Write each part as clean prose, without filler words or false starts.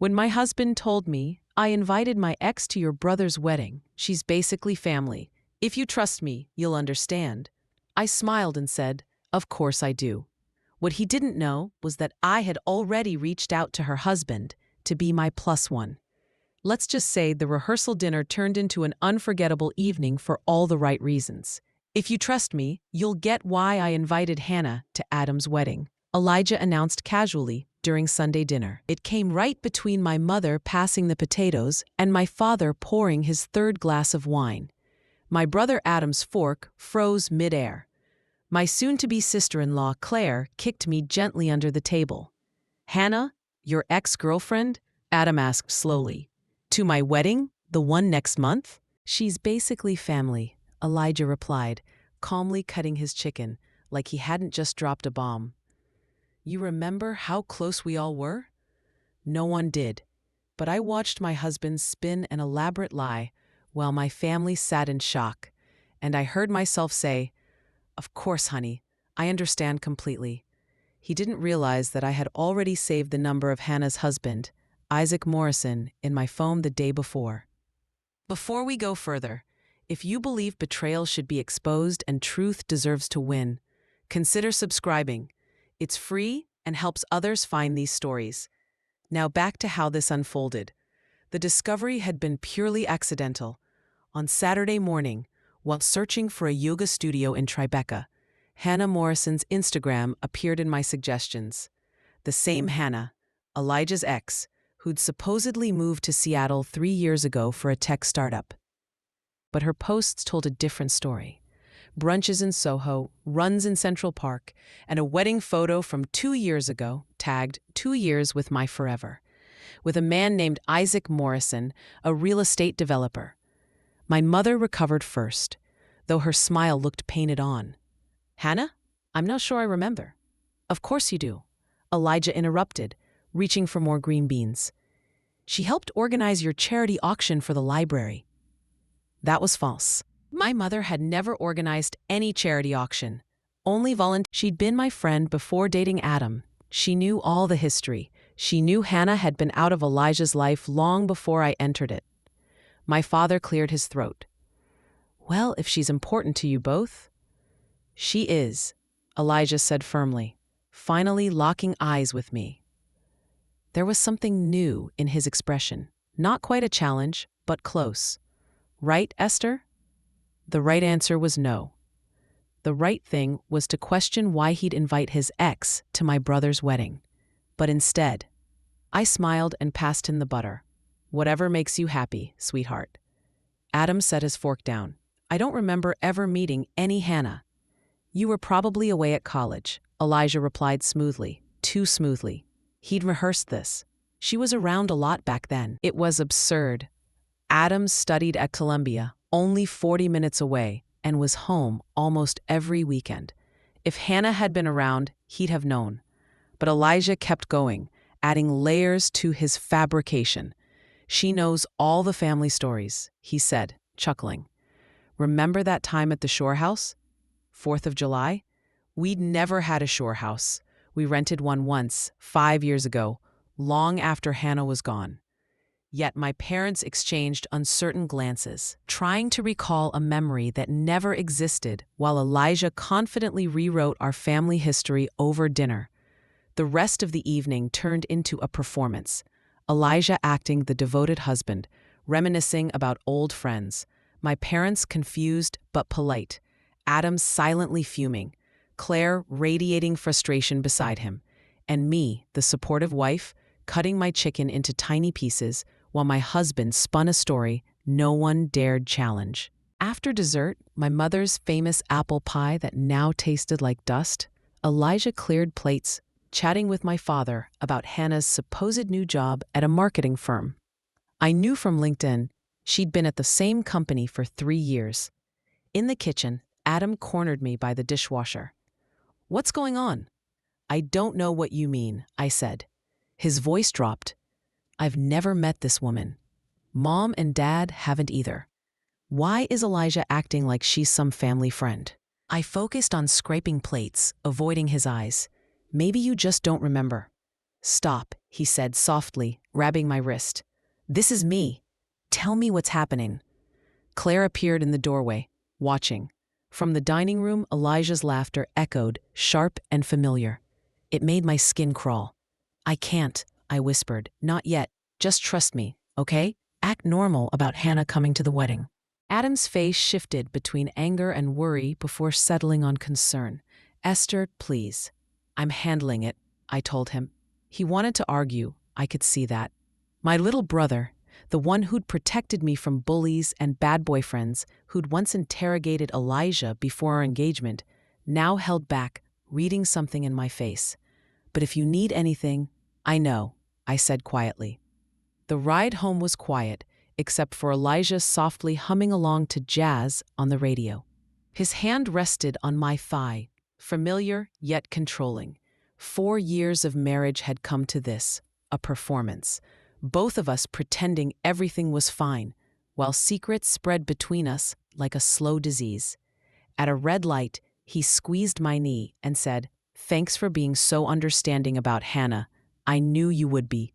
When my husband told me, I invited my ex to your brother's wedding, she's basically family. If you trust me, you'll understand. I smiled and said, of course I do. What he didn't know was that I had already reached out to her husband to be my plus one. Let's just say the rehearsal dinner turned into an unforgettable evening for all the right reasons. If you trust me, you'll get why I invited Hannah to Adam's wedding, Elijah announced casually during Sunday dinner. It came right between my mother passing the potatoes and my father pouring his third glass of wine. My brother Adam's fork froze midair. My soon-to-be sister-in-law, Claire, kicked me gently under the table. Hannah, your ex-girlfriend? Adam asked slowly. To my wedding? The one next month? She's basically family, Elijah replied, calmly cutting his chicken, like he hadn't just dropped a bomb. You remember how close we all were? No one did, but I watched my husband spin an elaborate lie while my family sat in shock, and I heard myself say, of course, honey, I understand completely. He didn't realize that I had already saved the number of Hannah's husband, Isaac Morrison, in my phone the day before. Before we go further, if you believe betrayal should be exposed and truth deserves to win, consider subscribing. It's free and helps others find these stories. Now back to how this unfolded. The discovery had been purely accidental. On Saturday morning, while searching for a yoga studio in Tribeca, Hannah Morrison's Instagram appeared in my suggestions. The same Hannah, Elijah's ex, who'd supposedly moved to Seattle 3 years ago for a tech startup. But her posts told a different story. Brunches in Soho, runs in Central Park, and a wedding photo from 2 years ago, tagged 2 years with my forever, with a man named Isaac Morrison, a real estate developer. My mother recovered first, though her smile looked painted on. Hannah? I'm not sure I remember. Of course you do, Elijah interrupted, reaching for more green beans. She helped organize your charity auction for the library. That was false. My mother had never organized any charity auction, only volunteered. She'd been my friend before dating Adam. She knew all the history. She knew Hannah had been out of Elijah's life long before I entered it. My father cleared his throat. Well, if she's important to you both? She is, Elijah said firmly, finally locking eyes with me. There was something new in his expression, not quite a challenge, but close. Right, Esther? The right answer was no. The right thing was to question why he'd invite his ex to my brother's wedding. But instead, I smiled and passed him the butter. Whatever makes you happy, sweetheart. Adam set his fork down. I don't remember ever meeting any Hannah. You were probably away at college, Elijah replied smoothly, too smoothly. He'd rehearsed this. She was around a lot back then. It was absurd. Adam studied at Columbia, only 40 minutes away, and was home almost every weekend. If Hannah had been around, he'd have known. But Elijah kept going, adding layers to his fabrication. She knows all the family stories, he said, chuckling. Remember that time at the shore house? 4th of July? We'd never had a shore house. We rented one once, 5 years ago, long after Hannah was gone. Yet my parents exchanged uncertain glances, trying to recall a memory that never existed, while Elijah confidently rewrote our family history over dinner. The rest of the evening turned into a performance. Elijah acting the devoted husband, reminiscing about old friends. My parents confused but polite. Adam silently fuming. Claire radiating frustration beside him. And me, the supportive wife, cutting my chicken into tiny pieces, while my husband spun a story no one dared challenge. After dessert, my mother's famous apple pie that now tasted like dust, Elijah cleared plates, chatting with my father about Hannah's supposed new job at a marketing firm. I knew from LinkedIn she'd been at the same company for 3 years. In the kitchen, Adam cornered me by the dishwasher. What's going on? I don't know what you mean, I said. His voice dropped. I've never met this woman. Mom and Dad haven't either. Why is Elijah acting like she's some family friend? I focused on scraping plates, avoiding his eyes. Maybe you just don't remember. "Stop," he said softly, grabbing my wrist. "This is me. Tell me what's happening." Claire appeared in the doorway, watching. From the dining room, Elijah's laughter echoed, sharp and familiar. It made my skin crawl. "I can't," I whispered. "Not yet. Just trust me, okay? Act normal about Hannah coming to the wedding." Adam's face shifted between anger and worry before settling on concern. "Esther, please. I'm handling it," I told him. He wanted to argue. I could see that. My little brother, the one who'd protected me from bullies and bad boyfriends, who'd once interrogated Elijah before our engagement, now held back, reading something in my face. "But if you need anything, I know," I said quietly. The ride home was quiet, except for Elijah softly humming along to jazz on the radio. His hand rested on my thigh, familiar yet controlling. 4 years of marriage had come to this, a performance. Both of us pretending everything was fine, while secrets spread between us like a slow disease. At a red light, he squeezed my knee and said, "Thanks for being so understanding about Hannah. I knew you would be."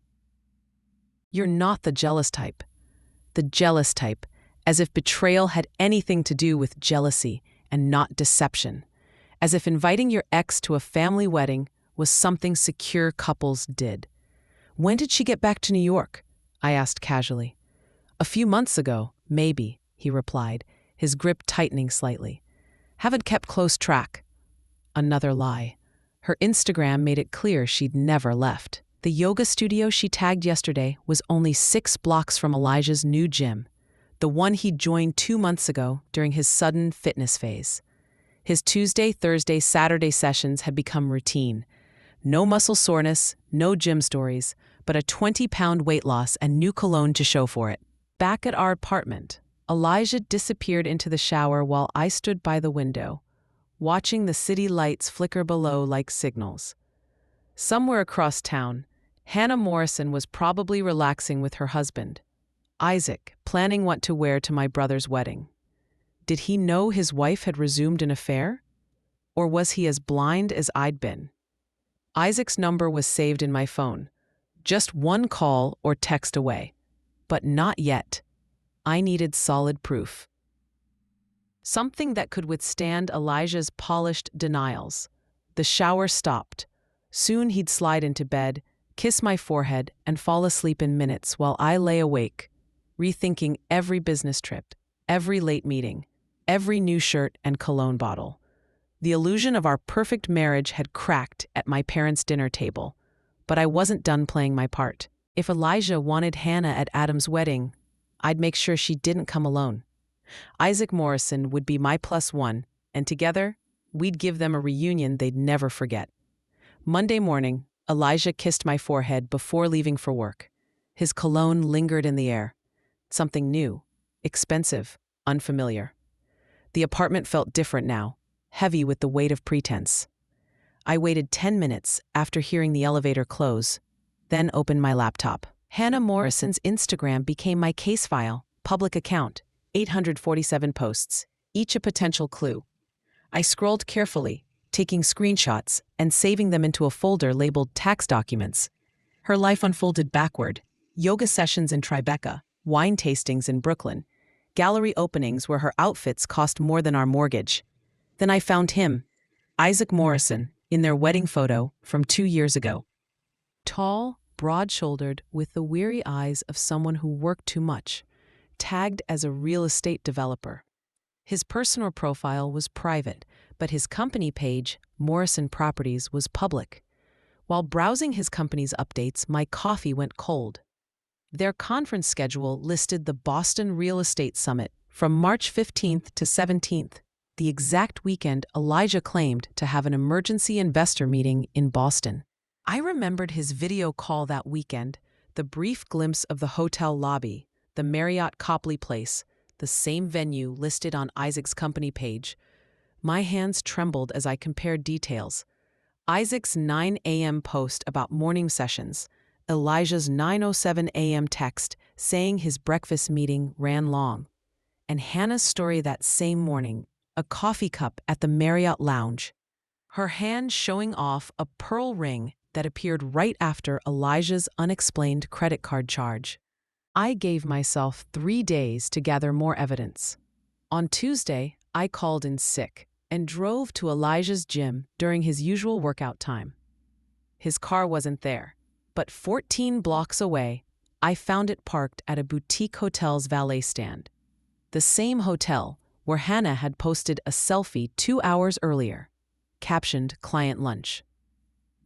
"You're not the jealous type." The jealous type, as if betrayal had anything to do with jealousy and not deception. As if inviting your ex to a family wedding was something secure couples did. "When did she get back to New York?" I asked casually. "A few months ago, maybe," he replied, his grip tightening slightly. "Haven't kept close track." Another lie. Her Instagram made it clear she'd never left. The yoga studio she tagged yesterday was only 6 blocks from Elijah's new gym, the one he'd joined 2 months ago during his sudden fitness phase. His Tuesday, Thursday, Saturday sessions had become routine. No muscle soreness, no gym stories, but a 20-pound weight loss and new cologne to show for it. Back at our apartment, Elijah disappeared into the shower while I stood by the window, watching the city lights flicker below like signals. Somewhere across town, Hannah Morrison was probably relaxing with her husband, Isaac, planning what to wear to my brother's wedding. Did he know his wife had resumed an affair? Or was he as blind as I'd been? Isaac's number was saved in my phone, just one call or text away. But not yet. I needed solid proof. Something that could withstand Elijah's polished denials. The shower stopped. Soon he'd slide into bed, kiss my forehead, and fall asleep in minutes while I lay awake, rethinking every business trip, every late meeting, every new shirt and cologne bottle. The illusion of our perfect marriage had cracked at my parents' dinner table, but I wasn't done playing my part. If Elijah wanted Hannah at Adam's wedding, I'd make sure she didn't come alone. Isaac Morrison would be my +1, and together, we'd give them a reunion they'd never forget. Monday morning, Elijah kissed my forehead before leaving for work. His cologne lingered in the air. Something new, expensive, unfamiliar. The apartment felt different now, heavy with the weight of pretense. I waited 10 minutes after hearing the elevator close, then opened my laptop. Hannah Morrison's Instagram became my case file, public account, 847 posts, each a potential clue. I scrolled carefully, taking screenshots and saving them into a folder labeled tax documents. Her life unfolded backward. Yoga sessions in Tribeca, wine tastings in Brooklyn, gallery openings where her outfits cost more than our mortgage. Then I found him, Isaac Morrison, in their wedding photo from 2 years ago. Tall, broad-shouldered, with the weary eyes of someone who worked too much, tagged as a real estate developer. His personal profile was private, but his company page, Morrison Properties, was public. While browsing his company's updates, my coffee went cold. Their conference schedule listed the Boston Real Estate Summit from March 15th to 17th, the exact weekend Elijah claimed to have an emergency investor meeting in Boston. I remembered his video call that weekend, the brief glimpse of the hotel lobby, the Marriott Copley Place, the same venue listed on Isaac's company page. My hands trembled as I compared details. Isaac's 9 a.m. post about morning sessions, Elijah's 9:07 a.m. text saying his breakfast meeting ran long, and Hannah's story that same morning, a coffee cup at the Marriott Lounge, her hand showing off a pearl ring that appeared right after Elijah's unexplained credit card charge. I gave myself 3 days to gather more evidence. On Tuesday, I called in sick and drove to Elijah's gym during his usual workout time. His car wasn't there, but 14 blocks away, I found it parked at a boutique hotel's valet stand. The same hotel where Hannah had posted a selfie 2 hours earlier, captioned Client Lunch.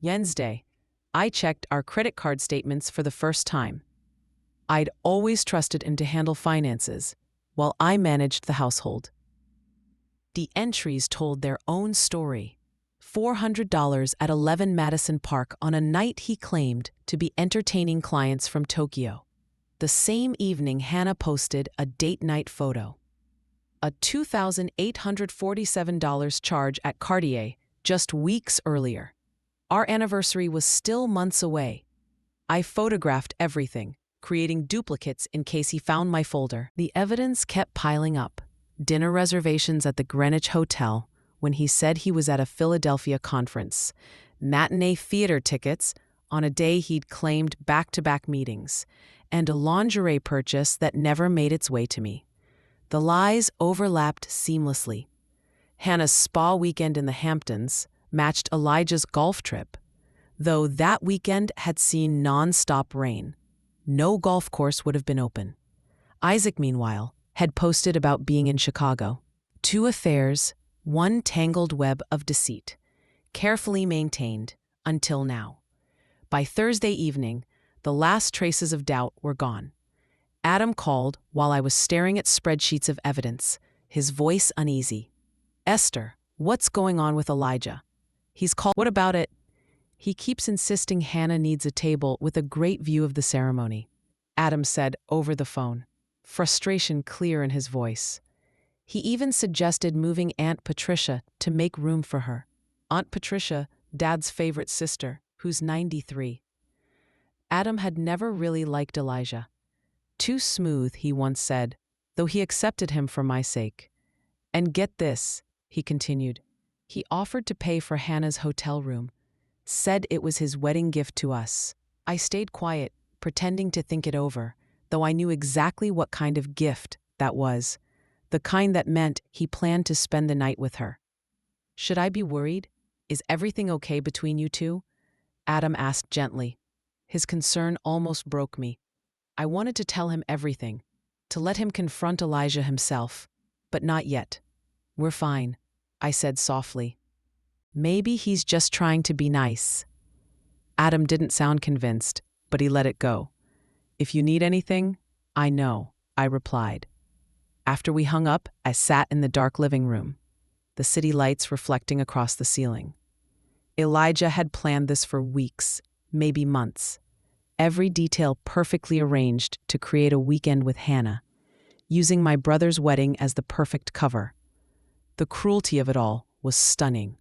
Wednesday, I checked our credit card statements for the first time. I'd always trusted him to handle finances, while I managed the household. The entries told their own story. $400 at 11 Madison Park on a night he claimed to be entertaining clients from Tokyo. The same evening, Hannah posted a date night photo. A $2,847 charge at Cartier just weeks earlier. Our anniversary was still months away. I photographed everything, creating duplicates in case he found my folder. The evidence kept piling up. Dinner reservations at the Greenwich Hotel when he said he was at a Philadelphia conference. Matinee theater tickets on a day he'd claimed back-to-back meetings. And a lingerie purchase that never made its way to me. The lies overlapped seamlessly. Hannah's spa weekend in the Hamptons matched Elijah's golf trip, though that weekend had seen non-stop rain. No golf course would have been open. Isaac, meanwhile, had posted about being in Chicago. 2 affairs, one tangled web of deceit, carefully maintained until now. By Thursday evening, the last traces of doubt were gone. Adam called while I was staring at spreadsheets of evidence, his voice uneasy. "Esther, what's going on with Elijah? He's called. What about it? He keeps insisting Hannah needs a table with a great view of the ceremony," Adam said over the phone, frustration clear in his voice. He even suggested moving Aunt Patricia to make room for her. Aunt Patricia, Dad's favorite sister, who's 93. Adam had never really liked Elijah. Too smooth, he once said, though he accepted him for my sake. And get this, he continued. He offered to pay for Hannah's hotel room, said it was his wedding gift to us. I stayed quiet, pretending to think it over, though I knew exactly what kind of gift that was, the kind that meant he planned to spend the night with her. "Should I be worried? Is everything okay between you two?" Adam asked gently. His concern almost broke me. I wanted to tell him everything, to let him confront Elijah himself, but not yet. "We're fine," I said softly. "Maybe he's just trying to be nice." Adam didn't sound convinced, but he let it go. "If you need anything, I know," I replied. After we hung up, I sat in the dark living room, the city lights reflecting across the ceiling. Elijah had planned this for weeks, maybe months. Every detail perfectly arranged to create a weekend with Hannah, using my brother's wedding as the perfect cover. The cruelty of it all was stunning.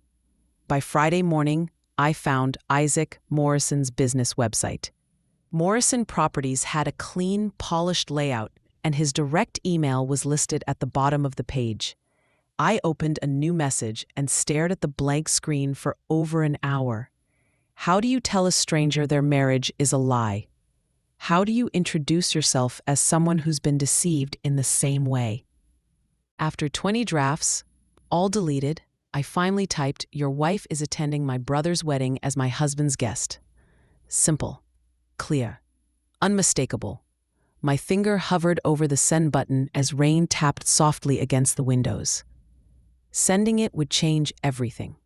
By Friday morning, I found Isaac Morrison's business website. Morrison Properties had a clean, polished layout, and his direct email was listed at the bottom of the page. I opened a new message and stared at the blank screen for over an hour. How do you tell a stranger their marriage is a lie? How do you introduce yourself as someone who's been deceived in the same way? After 20 drafts, all deleted, I finally typed, "Your wife is attending my brother's wedding as my husband's guest." Simple, clear, unmistakable. My finger hovered over the send button as rain tapped softly against the windows. Sending it would change everything.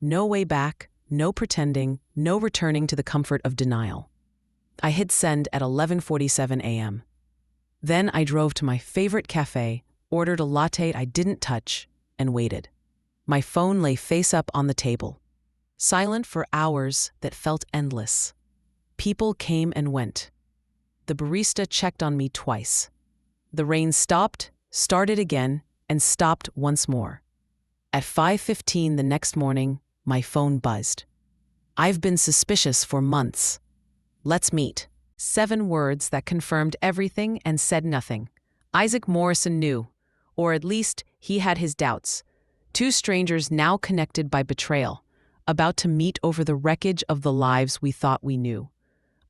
No way back, no pretending, no returning to the comfort of denial. I hit send at 11:47 a.m. Then I drove to my favorite cafe, ordered a latte I didn't touch, and waited. My phone lay face up on the table, silent for hours that felt endless. People came and went. The barista checked on me twice. The rain stopped, started again, and stopped once more. At 5:15 the next morning, my phone buzzed. "I've been suspicious for months. Let's meet." 7 words that confirmed everything and said nothing. Isaac Morrison knew, or at least he had his doubts. 2 strangers now connected by betrayal. about to meet over the wreckage of the lives we thought we knew.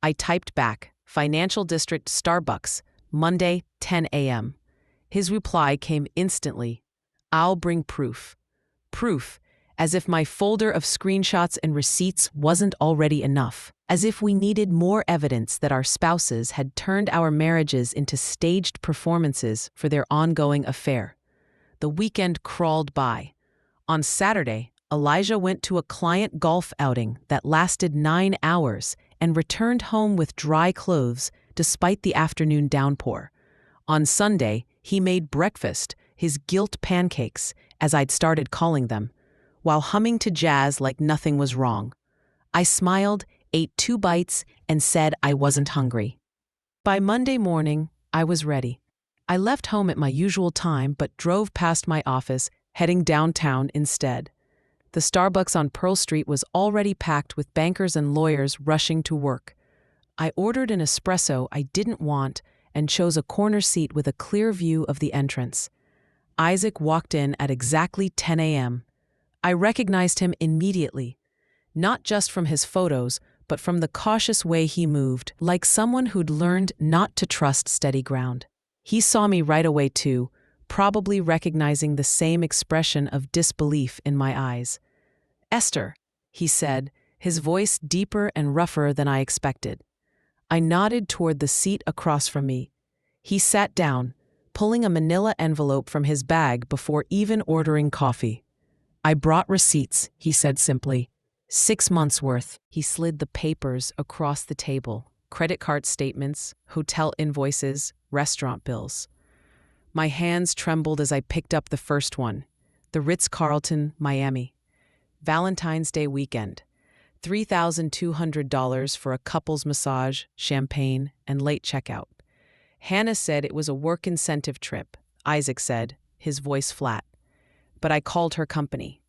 I typed back, Financial District Starbucks, Monday, 10 a.m. His reply came instantly. I'll bring proof. Proof, as if my folder of screenshots and receipts wasn't already enough. As if we needed more evidence that our spouses had turned our marriages into staged performances for their ongoing affair. The weekend crawled by. On Saturday, Elijah went to a client golf outing that lasted 9 hours and returned home with dry clothes despite the afternoon downpour. On Sunday, he made breakfast, his guilt pancakes, as I'd started calling them, while humming to jazz like nothing was wrong. I smiled, ate 2 bites, and said I wasn't hungry. By Monday morning, I was ready. I left home at my usual time but drove past my office, heading downtown instead. The Starbucks on Pearl Street was already packed with bankers and lawyers rushing to work. I ordered an espresso I didn't want and chose a corner seat with a clear view of the entrance. Isaac walked in at exactly 10 a.m. I recognized him immediately, not just from his photos, but from the cautious way he moved, like someone who'd learned not to trust steady ground. He saw me right away too, probably recognizing the same expression of disbelief in my eyes. "Esther," he said, his voice deeper and rougher than I expected. I nodded toward the seat across from me. He sat down, pulling a manila envelope from his bag before even ordering coffee. "I brought receipts," he said simply. 6 months' worth. He slid the papers across the table. Credit card statements, hotel invoices, restaurant bills. My hands trembled as I picked up the first one. The Ritz-Carlton, Miami. Valentine's Day weekend. $3,200 for a couple's massage, champagne, and late checkout. Hannah said it was a work incentive trip, Isaac said, his voice flat. But I called her company.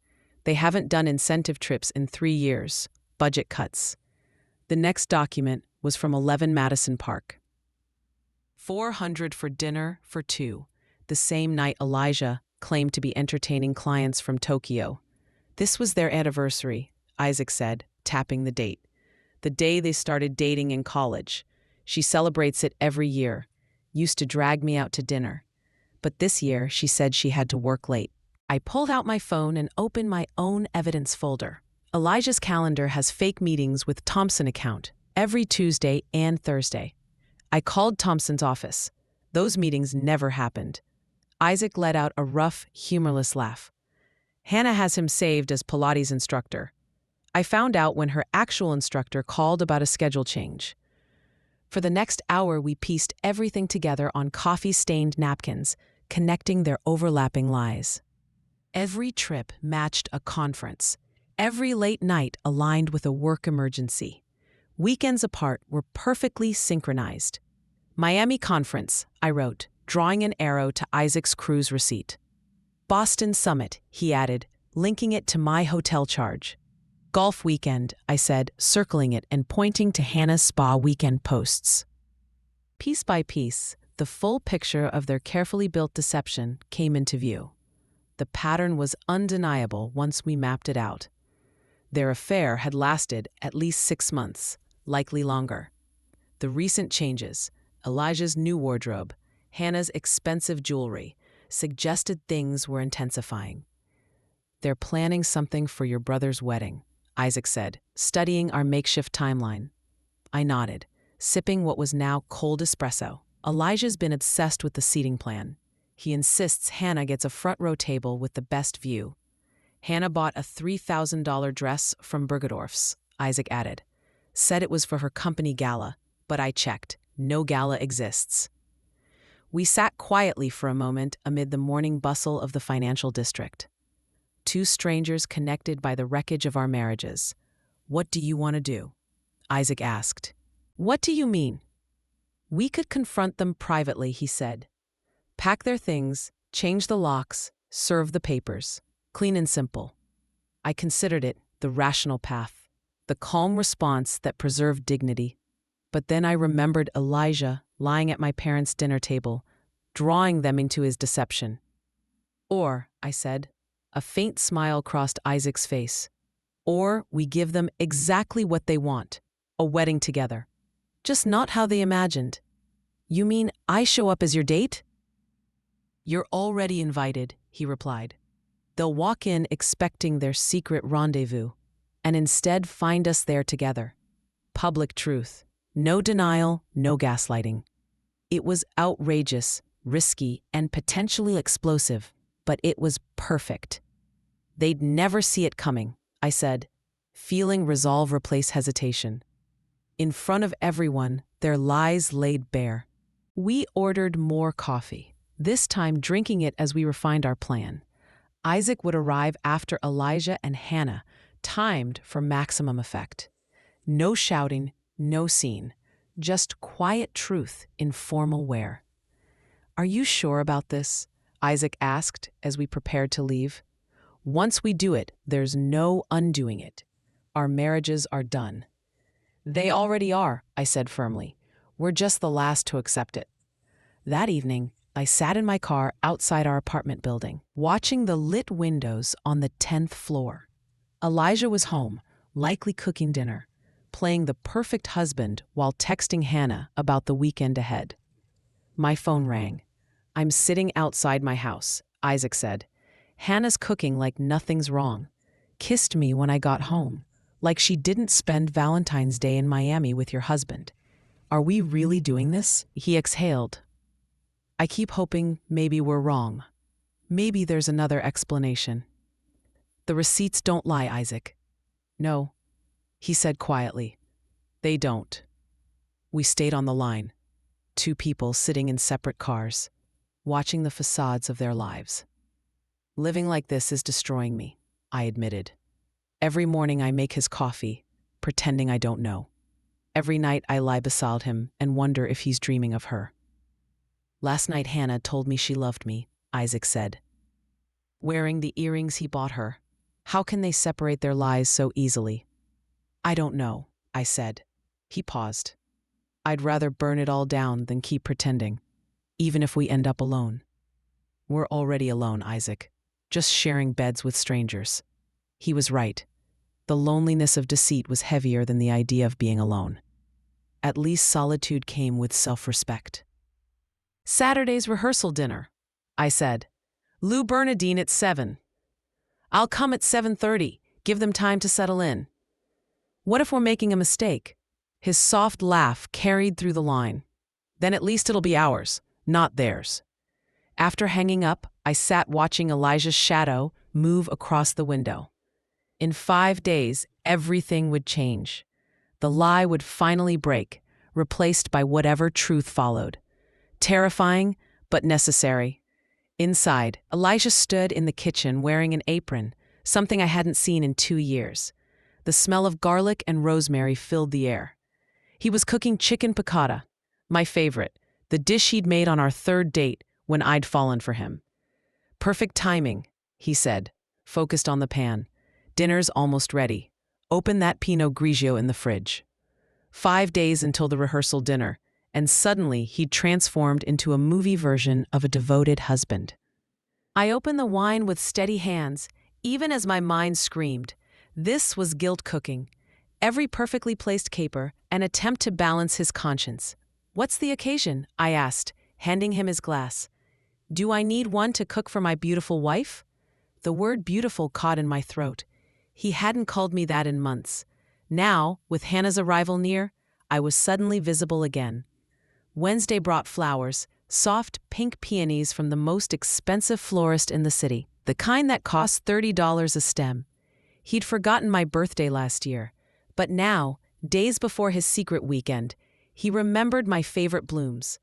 They haven't done incentive trips in 3 years. Budget cuts. The next document was from 11 Madison Park. $400 for dinner for 2. The same night Elijah claimed to be entertaining clients from Tokyo. This was their anniversary, Isaac said, tapping the date. The day they started dating in college. She celebrates it every year. Used to drag me out to dinner. But this year she said she had to work late. I pulled out my phone and opened my own evidence folder. Elijah's calendar has fake meetings with Thompson account every Tuesday and Thursday. I called Thompson's office. Those meetings never happened. Isaac let out a rough, humorless laugh. Hannah has him saved as Pilates instructor. I found out when her actual instructor called about a schedule change. For the next hour, we pieced everything together on coffee-stained napkins, connecting their overlapping lies. Every trip matched a conference. Every late night aligned with a work emergency. Weekends apart were perfectly synchronized. Miami conference, I wrote, drawing an arrow to Isaac's cruise receipt. Boston Summit, he added, linking it to my hotel charge. Golf weekend, I said, circling it and pointing to Hannah's spa weekend posts. Piece by piece, the full picture of their carefully built deception came into view. The pattern was undeniable once we mapped it out. Their affair had lasted at least 6 months, likely longer. The recent changes, Elijah's new wardrobe, Hannah's expensive jewelry, suggested things were intensifying. "They're planning something for your brother's wedding," Isaac said, studying our makeshift timeline. I nodded, sipping what was now cold espresso. Elijah's been obsessed with the seating plan. He insists Hannah gets a front row table with the best view. Hannah bought a $3,000 dress from Bergedorf's, Isaac added. Said it was for her company gala, but I checked. No gala exists. We sat quietly for a moment amid the morning bustle of the financial district. 2 strangers connected by the wreckage of our marriages. "What do you want to do?" Isaac asked. "What do you mean?" "We could confront them privately," he said. "Pack their things, change the locks, serve the papers. Clean and simple." I considered it the rational path, the calm response that preserved dignity. But then I remembered Elijah lying at my parents' dinner table, drawing them into his deception. "Or," I said. A faint smile crossed Isaac's face. Or we give them exactly what they want, a wedding together. Just not how they imagined. You mean I show up as your date? You're already invited, he replied. They'll walk in expecting their secret rendezvous, and instead find us there together. Public truth. No denial, no gaslighting. It was outrageous, risky, and potentially explosive, but it was perfect. They'd never see it coming, I said, feeling resolve replace hesitation. In front of everyone, their lies laid bare. We ordered more coffee, this time drinking it as we refined our plan. Isaac would arrive after Elijah and Hannah, timed for maximum effect. No shouting, no scene, just quiet truth in formal wear. Are you sure about this? Isaac asked as we prepared to leave. Once we do it, there's no undoing it. Our marriages are done. They already are, I said firmly. We're just the last to accept it. That evening, I sat in my car outside our apartment building, watching the lit windows on the 10th floor. Elijah was home, likely cooking dinner, playing the perfect husband while texting Hannah about the weekend ahead. My phone rang. I'm sitting outside my house, Isaac said. Hannah's cooking like nothing's wrong. Kissed me when I got home, like she didn't spend Valentine's Day in Miami with your husband. Are we really doing this? He exhaled. I keep hoping maybe we're wrong. Maybe there's another explanation. The receipts don't lie, Isaac. No, he said quietly. They don't. We stayed on the line, two people sitting in separate cars, watching the facades of their lives. Living like this is destroying me, I admitted. Every morning I make his coffee, pretending I don't know. Every night I lie beside him and wonder if he's dreaming of her. Last night Hannah told me she loved me, Isaac said. Wearing the earrings he bought her. How can they separate their lies so easily? I don't know, I said. He paused. I'd rather burn it all down than keep pretending, even if we end up alone. We're already alone, Isaac, just sharing beds with strangers. He was right. The loneliness of deceit was heavier than the idea of being alone. At least solitude came with self-respect. Saturday's rehearsal dinner, I said. Lou Bernadine at 7. I'll come at 7:30, give them time to settle in. What if we're making a mistake? His soft laugh carried through the line. Then at least it'll be ours, not theirs. After hanging up, I sat watching Elijah's shadow move across the window. In 5 days, everything would change. The lie would finally break, replaced by whatever truth followed. Terrifying, but necessary. Inside, Elijah stood in the kitchen wearing an apron, something I hadn't seen in 2 years. The smell of garlic and rosemary filled the air. He was cooking chicken piccata, my favorite, the dish he'd made on our 3rd date when I'd fallen for him. Perfect timing, he said, focused on the pan. Dinner's almost ready. Open that Pinot Grigio in the fridge. 5 days until the rehearsal dinner, and suddenly he'd transformed into a movie version of a devoted husband. I opened the wine with steady hands, even as my mind screamed. This was guilt cooking. Every perfectly placed caper, an attempt to balance his conscience. What's the occasion? I asked, handing him his glass. Do I need one to cook for my beautiful wife? The word beautiful caught in my throat. He hadn't called me that in months. Now, with Hannah's arrival near, I was suddenly visible again. Wednesday brought flowers, soft pink peonies from the most expensive florist in the city, the kind that costs $30 a stem. He'd forgotten my birthday last year, but now, days before his secret weekend, he remembered my favorite blooms.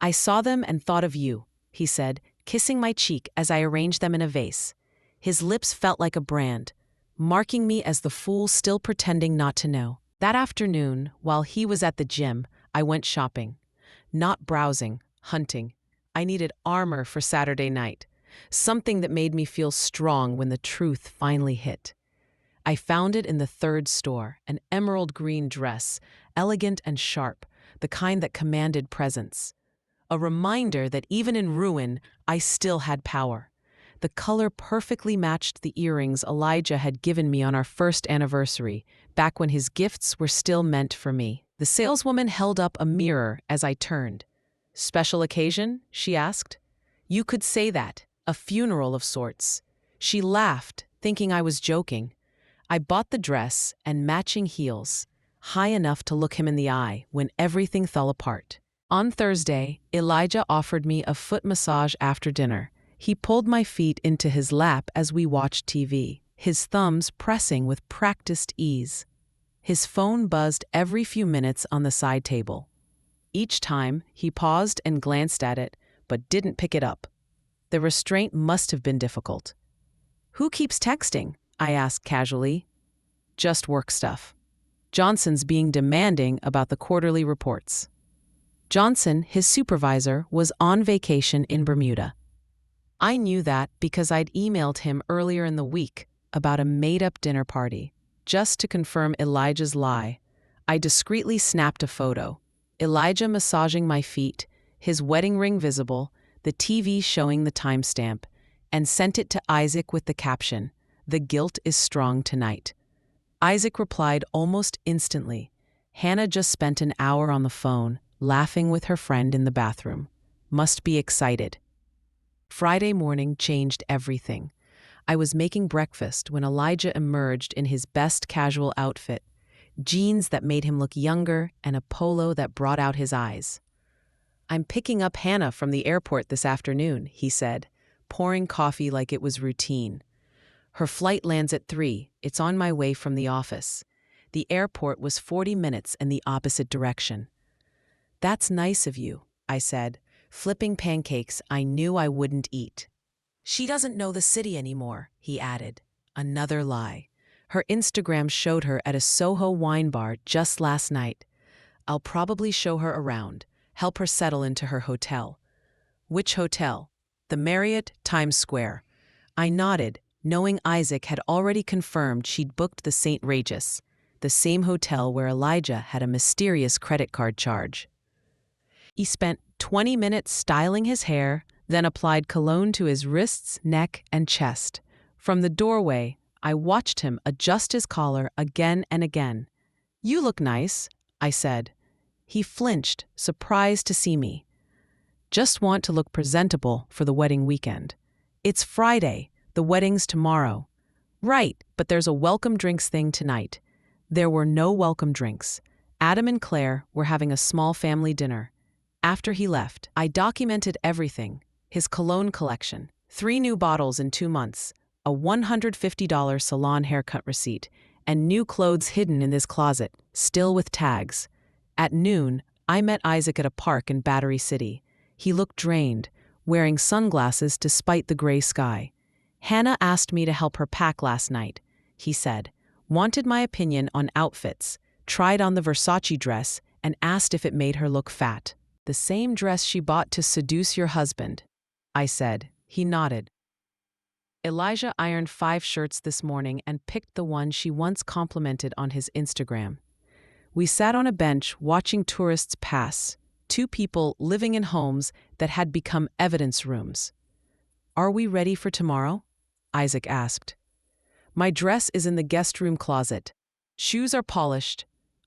I saw them and thought of you, he said, kissing my cheek as I arranged them in a vase. His lips felt like a brand, marking me as the fool still pretending not to know. That afternoon, while he was at the gym, I went shopping. Not browsing, hunting. I needed armor for Saturday night, something that made me feel strong when the truth finally hit. I found it in the 3rd store, an emerald green dress, elegant and sharp, the kind that commanded presence. A reminder that even in ruin, I still had power. The color perfectly matched the earrings Elijah had given me on our first anniversary, back when his gifts were still meant for me. The saleswoman held up a mirror as I turned. "Special occasion?" she asked. "You could say that. A funeral of sorts." She laughed, thinking I was joking. I bought the dress and matching heels, high enough to look him in the eye when everything fell apart. On Thursday, Elijah offered me a foot massage after dinner. He pulled my feet into his lap as we watched TV, his thumbs pressing with practiced ease. His phone buzzed every few minutes on the side table. Each time, he paused and glanced at it, but didn't pick it up. The restraint must have been difficult. "Who keeps texting?" I asked casually. "Just work stuff. Johnson's being demanding about the quarterly reports." Johnson, his supervisor, was on vacation in Bermuda. I knew that because I'd emailed him earlier in the week about a made-up dinner party. Just to confirm Elijah's lie, I discreetly snapped a photo. Elijah massaging my feet, his wedding ring visible, the TV showing the timestamp, and sent it to Isaac with the caption, "The guilt is strong tonight." Isaac replied almost instantly. "Hannah just spent an hour on the phone, laughing with her friend in the bathroom. Must be excited." Friday morning changed everything. I was making breakfast when Elijah emerged in his best casual outfit, jeans that made him look younger and a polo that brought out his eyes. "I'm picking up Hannah from the airport this afternoon," he said, pouring coffee like it was routine. "Her flight lands at 3. It's on my way from the office." The airport was 40 minutes in the opposite direction. "That's nice of you," I said, flipping pancakes I knew I wouldn't eat. "She doesn't know the city anymore," he added. Another lie. Her Instagram showed her at a Soho wine bar just last night. "I'll probably show her around, help her settle into her hotel." "Which hotel?" "The Marriott, Times Square." I nodded, knowing Isaac had already confirmed she'd booked the St. Regis, the same hotel where Elijah had a mysterious credit card charge. He spent 20 minutes styling his hair, then applied cologne to his wrists, neck, and chest. From the doorway, I watched him adjust his collar again and again. "You look nice," I said. He flinched, surprised to see me. "Just want to look presentable for the wedding weekend." "It's Friday. The wedding's tomorrow." "Right, but there's a welcome drinks thing tonight." There were no welcome drinks. Adam and Claire were having a small family dinner. After he left, I documented everything. His cologne collection, 3 new bottles in 2 months, a $150 salon haircut receipt, and new clothes hidden in his closet, still with tags. At noon, I met Isaac at a park in Battery City. He looked drained, wearing sunglasses despite the gray sky. "Hannah asked me to help her pack last night," he said. "Wanted my opinion on outfits, tried on the Versace dress, and asked if it made her look fat." "The same dress she bought to seduce your husband," I said. He nodded. Elijah ironed 5 shirts this morning and picked the one she once complimented on his Instagram. We sat on a bench watching tourists pass, 2 people living in homes that had become evidence rooms. "Are we ready for tomorrow?" Isaac asked. "My dress is in the guest room closet. Shoes are polished.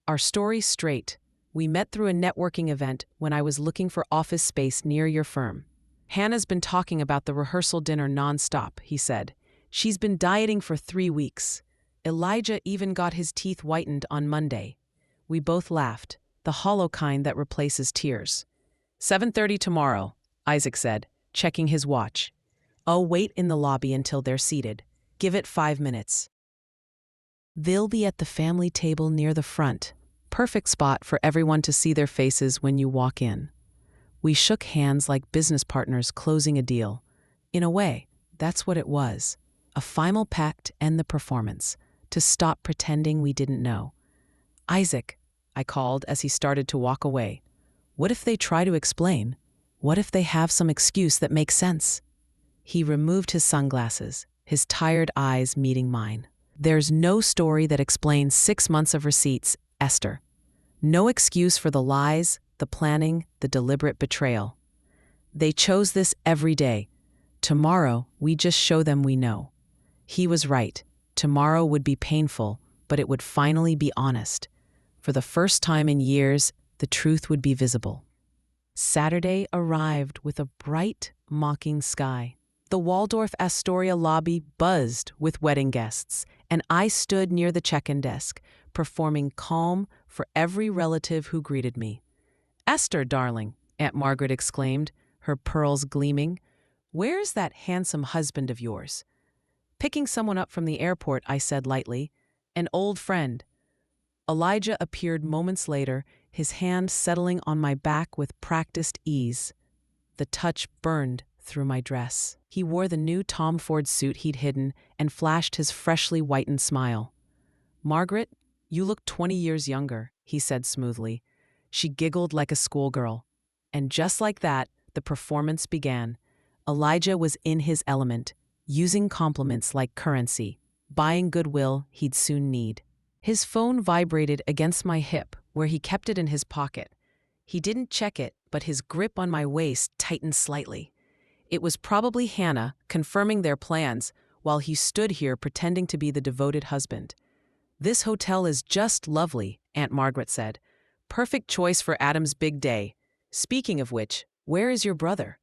Our story straight. We met through a networking event when I was looking for office space near your firm." "Hannah's been talking about the rehearsal dinner nonstop," he said. "She's been dieting for 3 weeks. Elijah even got his teeth whitened on Monday." We both laughed, the hollow kind that replaces tears. 7:30 tomorrow, Isaac said, checking his watch. "I'll wait in the lobby until they're seated. Give it 5 minutes." They'll be at the family table near the front. Perfect spot for everyone to see their faces when you walk in. We shook hands like business partners closing a deal. In a way, that's what it was. A final pact to end the performance, to stop pretending we didn't know. "Isaac," I called as he started to walk away. "What if they try to explain? What if they have some excuse that makes sense?" He removed his sunglasses, his tired eyes meeting mine. "There's no story that explains 6 months of receipts, Esther. No excuse for the lies, the planning, the deliberate betrayal. They chose this every day. Tomorrow, we just show them we know. He was right. Tomorrow would be painful, but it would finally be honest. For the first time in years, the truth would be visible. Saturday arrived with a bright, mocking sky. The Waldorf Astoria lobby buzzed with wedding guests, and I stood near the check-in desk, performing calm for every relative who greeted me. "Esther, darling," Aunt Margaret exclaimed, her pearls gleaming. "Where's that handsome husband of yours?" "Picking someone up from the airport," I said lightly. "An old friend." Elijah appeared moments later, his hand settling on my back with practiced ease. The touch burned through my dress. He wore the new Tom Ford suit he'd hidden and flashed his freshly whitened smile. "Margaret, you look 20 years younger," he said smoothly. She giggled like a schoolgirl. And just like that, the performance began. Elijah was in his element, using compliments like currency, buying goodwill he'd soon need. His phone vibrated against my hip, where he kept it in his pocket. He didn't check it, but his grip on my waist tightened slightly. It was probably Hannah confirming their plans while he stood here pretending to be the devoted husband. "This hotel is just lovely," Aunt Margaret said. "Perfect choice for Adam's big day. Speaking of which, where is your brother?"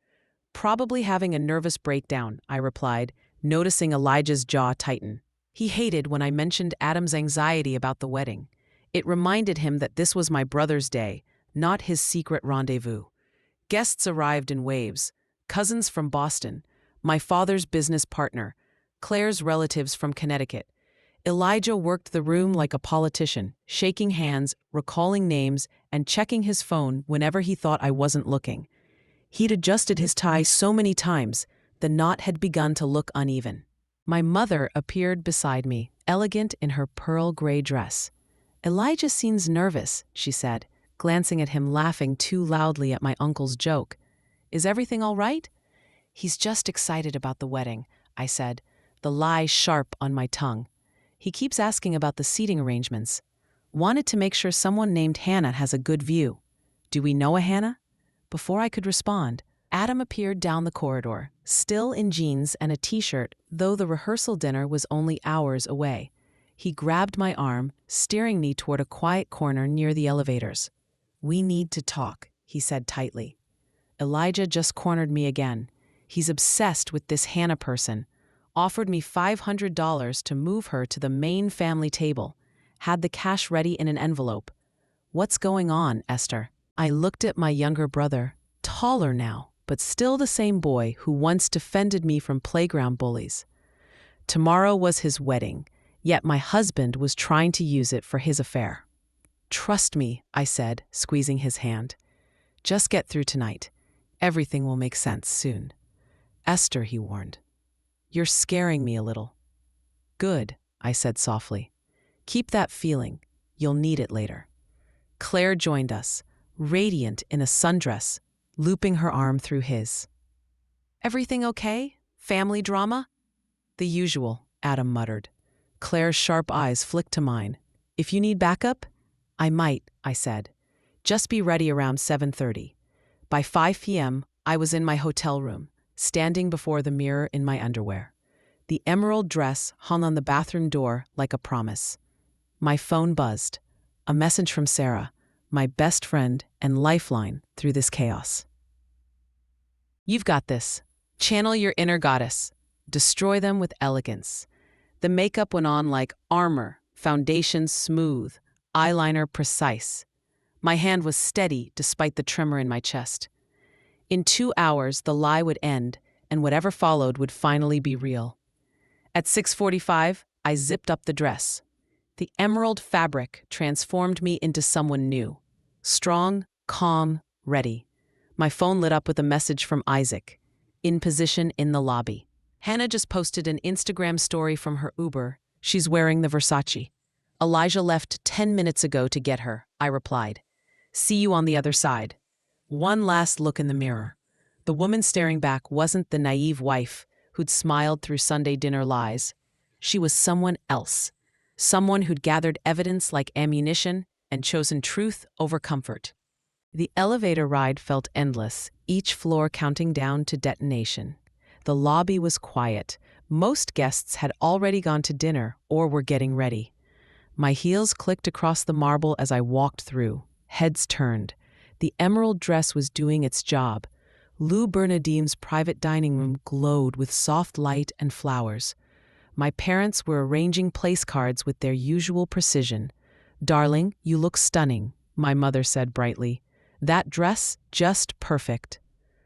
"Probably having a nervous breakdown," I replied, noticing Elijah's jaw tighten. He hated when I mentioned Adam's anxiety about the wedding. It reminded him that this was my brother's day, not his secret rendezvous. Guests arrived in waves. Cousins from Boston, my father's business partner, Claire's relatives from Connecticut. Elijah worked the room like a politician, shaking hands, recalling names, and checking his phone whenever he thought I wasn't looking. He'd adjusted his tie so many times, the knot had begun to look uneven. My mother appeared beside me, elegant in her pearl gray dress. "Elijah seems nervous," she said, glancing at him, laughing too loudly at my uncle's joke. "Is everything all right?" "He's just excited about the wedding," I said, the lie sharp on my tongue. "He keeps asking about the seating arrangements. Wanted to make sure someone named Hannah has a good view. Do we know a Hannah?" Before I could respond, Adam appeared down the corridor, still in jeans and a t-shirt, though the rehearsal dinner was only hours away. He grabbed my arm, steering me toward a quiet corner near the elevators. "We need to talk," he said tightly. Elijah just cornered me again. He's obsessed with this Hannah person. Offered me $500 to move her to the main family table. Had the cash ready in an envelope. "What's going on, Esther?" I looked at my younger brother, taller now, but still the same boy who once defended me from playground bullies. Tomorrow was his wedding, yet my husband was trying to use it for his affair. "Trust me," I said, squeezing his hand. "Just get through tonight. Everything will make sense soon." "Esther," he warned, "you're scaring me a little." "Good," I said softly. "Keep that feeling. You'll need it later." Claire joined us, radiant in a sundress, looping her arm through his. "Everything okay? Family drama?" "The usual," Adam muttered. Claire's sharp eyes flicked to mine. "If you need backup?" "I might," I said. "Just be ready around 7:30. By 5 p.m., I was in my hotel room, standing before the mirror in my underwear. The emerald dress hung on the bathroom door like a promise. My phone buzzed. A message from Sarah, my best friend and lifeline through this chaos. "You've got this. Channel your inner goddess. Destroy them with elegance." The makeup went on like armor, foundation smooth, eyeliner precise. My hand was steady despite the tremor in my chest. In 2 hours, the lie would end, and whatever followed would finally be real. At 6:45, I zipped up the dress. The emerald fabric transformed me into someone new. Strong, calm, ready. My phone lit up with a message from Isaac, in position in the lobby. "Hannah just posted an Instagram story from her Uber. She's wearing the Versace. Elijah left 10 minutes ago to get her," I replied. "See you on the other side." One last look in the mirror. The woman staring back wasn't the naive wife who'd smiled through Sunday dinner lies. She was someone else. Someone who'd gathered evidence like ammunition and chosen truth over comfort. The elevator ride felt endless, each floor counting down to detonation. The lobby was quiet. Most guests had already gone to dinner or were getting ready. My heels clicked across the marble as I walked through. Heads turned. The emerald dress was doing its job. Lou Bernadine's private dining room glowed with soft light and flowers. My parents were arranging place cards with their usual precision. "Darling, you look stunning," my mother said brightly. "That dress, just perfect."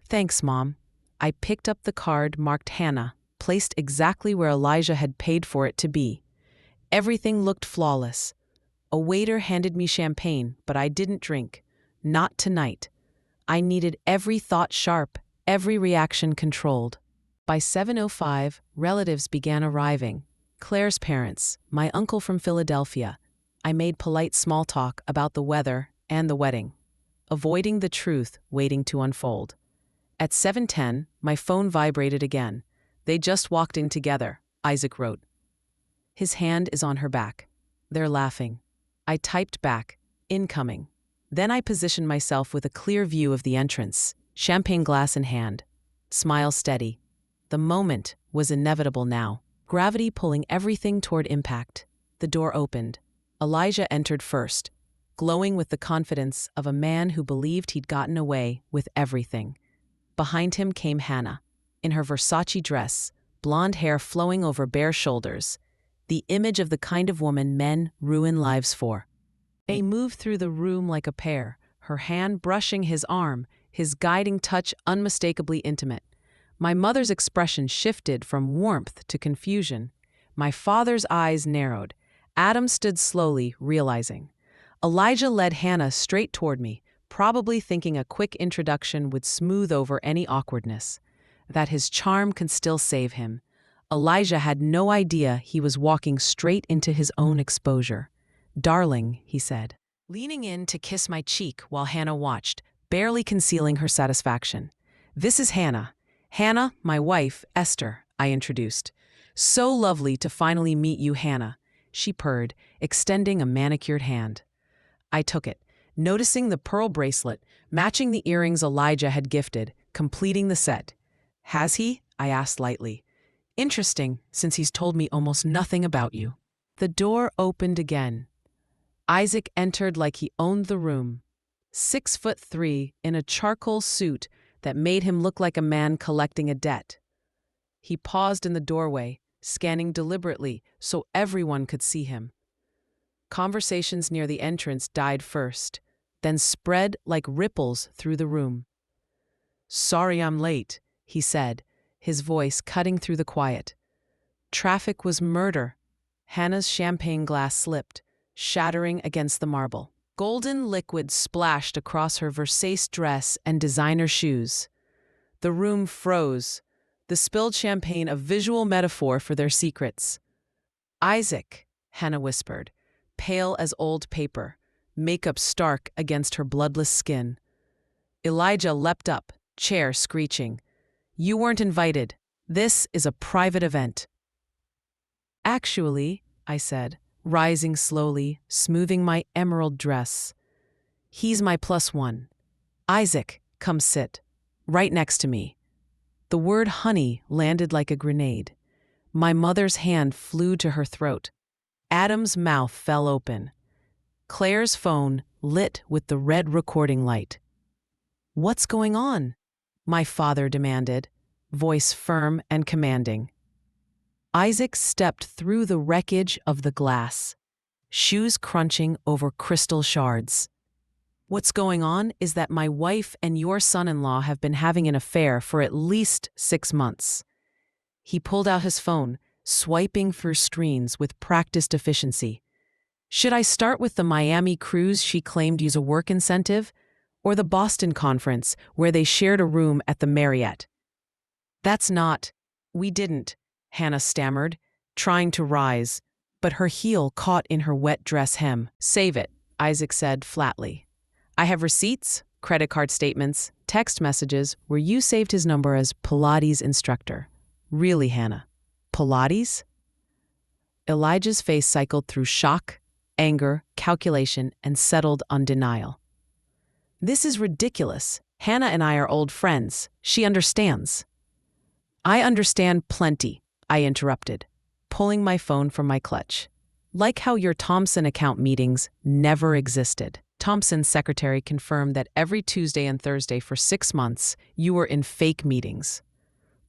"Thanks, Mom." I picked up the card marked Hannah, placed exactly where Elijah had paid for it to be. Everything looked flawless. A waiter handed me champagne, but I didn't drink. Not tonight. I needed every thought sharp, every reaction controlled. By 7:05, relatives began arriving. Claire's parents, my uncle from Philadelphia. I made polite small talk about the weather and the wedding, avoiding the truth waiting to unfold. At 7:10, my phone vibrated again. "They just walked in together," Isaac wrote. "His hand is on her back. They're laughing." I typed back, "Incoming." Then I positioned myself with a clear view of the entrance, champagne glass in hand. Smile steady. The moment was inevitable now, gravity pulling everything toward impact. The door opened. Elijah entered first, glowing with the confidence of a man who believed he'd gotten away with everything. Behind him came Hannah, in her Versace dress, blonde hair flowing over bare shoulders, the image of the kind of woman men ruin lives for. They moved through the room like a pair, her hand brushing his arm, his guiding touch unmistakably intimate. My mother's expression shifted from warmth to confusion. My father's eyes narrowed. Adam stood slowly, realizing. Elijah led Hannah straight toward me, probably thinking a quick introduction would smooth over any awkwardness, that his charm could still save him. Elijah had no idea he was walking straight into his own exposure. "Darling," he said, leaning in to kiss my cheek while Hannah watched, barely concealing her satisfaction. "This is Hannah. Hannah, my wife, Esther," I introduced. "So lovely to finally meet you, Hannah," she purred, extending a manicured hand. I took it, noticing the pearl bracelet, matching the earrings Elijah had gifted, completing the set. "Has he?" I asked lightly. "Interesting, since he's told me almost nothing about you." The door opened again. Isaac entered like he owned the room. 6'3" in a charcoal suit that made him look like a man collecting a debt. He paused in the doorway, scanning deliberately so everyone could see him. Conversations near the entrance died first, then spread like ripples through the room. "Sorry I'm late," he said, his voice cutting through the quiet. Traffic was murder. Hannah's champagne glass slipped, shattering against the marble. Golden liquid splashed across her Versace dress and designer shoes. The room froze, the spilled champagne a visual metaphor for their secrets. "Isaac," Hannah whispered, pale as old paper, makeup stark against her bloodless skin. Elijah leapt up, chair screeching. "You weren't invited. This is a private event." "Actually," I said, rising slowly, smoothing my emerald dress. "He's my +1. Isaac, come sit. Right next to me." The word honey landed like a grenade. My mother's hand flew to her throat. Adam's mouth fell open. Claire's phone lit with the red recording light. "What's going on?" my father demanded, voice firm and commanding. Isaac stepped through the wreckage of the glass, shoes crunching over crystal shards. "What's going on is that my wife and your son-in-law have been having an affair for at least 6 months." He pulled out his phone, swiping through screens with practiced efficiency. "Should I start with the Miami cruise she claimed was a work incentive, or the Boston conference where they shared a room at the Marriott?" "That's not—" "We didn't," Hannah stammered, trying to rise, but her heel caught in her wet dress hem. "Save it," Isaac said flatly. "I have receipts, credit card statements, text messages where you saved his number as Pilates instructor." "Really, Hannah? Pilates?" Elijah's face cycled through shock, anger, calculation, and settled on denial. "This is ridiculous. Hannah and I are old friends. She understands." I understand plenty, I interrupted, pulling my phone from my clutch. Like how your Thompson account meetings never existed. Thompson's secretary confirmed that every Tuesday and Thursday for 6 months, you were in fake meetings.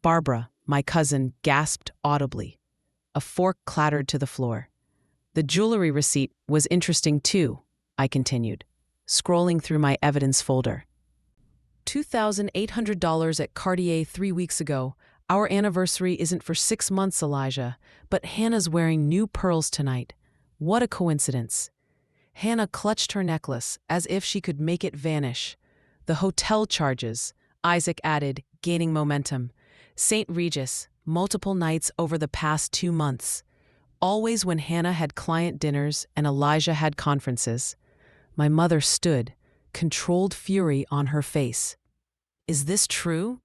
Barbara, my cousin, gasped audibly. A fork clattered to the floor. The jewelry receipt was interesting too, I continued, scrolling through my evidence folder. $2,800 at Cartier 3 weeks ago. Our anniversary isn't for 6 months, Elijah, but Hannah's wearing new pearls tonight. What a coincidence. Hannah clutched her necklace as if she could make it vanish. The hotel charges, Isaac added, gaining momentum. St. Regis, multiple nights over the past 2 months. Always when Hannah had client dinners and Elijah had conferences. My mother stood, controlled fury on her face. Is this true?